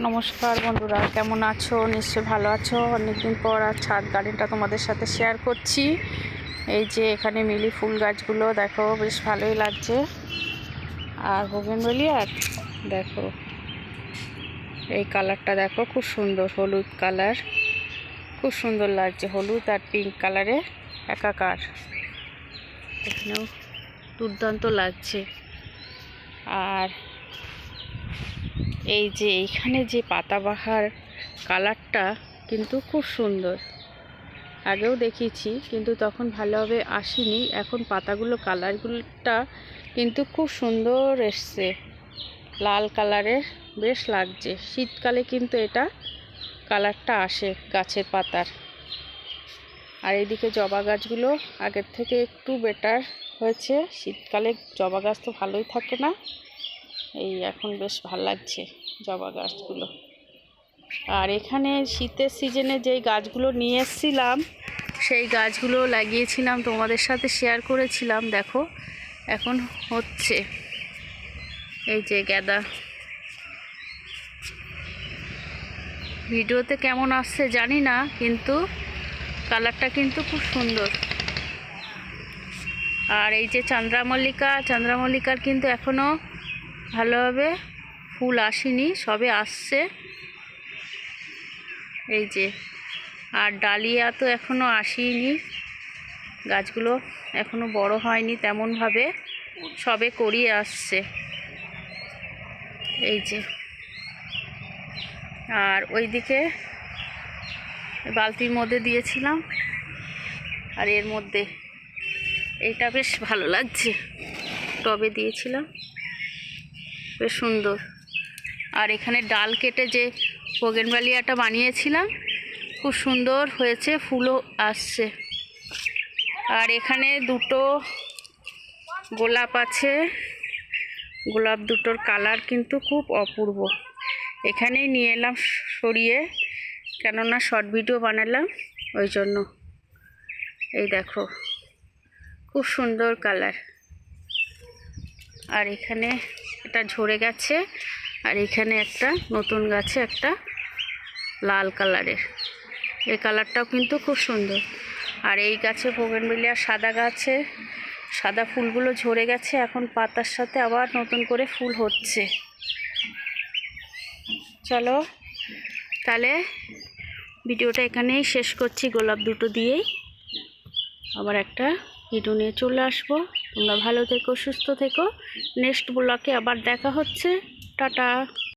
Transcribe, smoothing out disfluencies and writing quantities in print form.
নমস্কার বন্ধুরা, কেমন আছো? নিশ্চয়ই ভালো আছো। অনেকদিন পর আর ছাদ গার্ডেনটা তোমাদের সাথে শেয়ার করছি। এই যে এখানে মিলি ফুল গাছগুলো দেখো, বেশ ভালোই লাগছে। আর বোগেনভেলিয়ার দেখো, এই কালারটা দেখো, খুব সুন্দর হলুদ কালার, খুব সুন্দর লাগছে। হলুদ আর পিঙ্ক কালারে একাকার, এখানেও দুর্দান্ত লাগছে। আর এই যে এইখানে যে পাতাবাহার কালারটা কিন্তু খুব সুন্দর। আগেও দেখিয়েছি কিন্তু তখন ভালোভাবে আসেনি। এখন পাতাগুলো কালারগুলোটা কিন্তু খুব সুন্দর এসছে, লাল কালারের, বেশ লাগছে। শীতকালে কিন্তু এটা কালারটা আসে গাছের পাতার। আর এইদিকে জবা গাছগুলো আগের থেকে একটু বেটার হয়েছে। শীতকালে জবা গাছ তো ভালোই থাকে না, এই এখন বেশ ভালো লাগছে জবা গাছগুলো। আর এখানে শীতের সিজনে যেই গাছগুলো নিয়ে এসেছিলাম সেই গাছগুলো লাগিয়েছিলাম, তোমাদের সাথে শেয়ার করেছিলাম। দেখো এখন হচ্ছে, এই যে গাঁদা। ভিডিওতে কেমন আসছে জানি না, কিন্তু কালারটা কিন্তু খুব সুন্দর। আর এই যে চন্দ্রমল্লিকার কিন্তু এখনও ভালোভাবে ফুল আসেনি, সবে আসছে। এই যে, আর ডালিয়া তো এখনও আসেনি, গাছগুলো এখনও বড় হয়নি তেমনভাবে, সবে করিয়ে আসছে। এই যে, আর ওইদিকে বালতির মধ্যে দিয়েছিলাম, আর এর মধ্যে এইটা বেশ ভালো লাগছে, টবে দিয়েছিলাম, বেশ সুন্দর। আর এখানে ডাল কেটে যে বোগেনভেলিয়াটা বানিয়েছিলাম, খুব সুন্দর হয়েছে, ফুলও আসছে। আর এখানে দুটো গোলাপ আছে, গোলাপ দুটোর কালার কিন্তু খুব অপূর্ব। এখানেই নিয়ে এলাম সরিয়ে, কেননা শর্ট ভিডিও বানালাম ওই জন্য। এই দেখো, খুব সুন্দর কালার। আর এখানে এটা ঝরে গেছে, আর এখানে একটা নতুন গাছে একটা লাল কালারের, এই কালারটাও কিন্তু খুব সুন্দর। আর এই গাছে বোগেনভেলিয়া সাদা গাছে সাদা ফুলগুলো ঝরে গেছে, এখন পাতার সাথে আবার নতুন করে ফুল হচ্ছে। চলো তাহলে ভিডিওটা এখানেই শেষ করছি, গোলাপ দুটো দিয়েই। আবার একটা ভিডিও নিয়ে চলে আসবো। তোমরা ভালো থেকো, সুস্থ থেকো। নেক্সট ব্লগে আবার দেখা হচ্ছে। টাটা।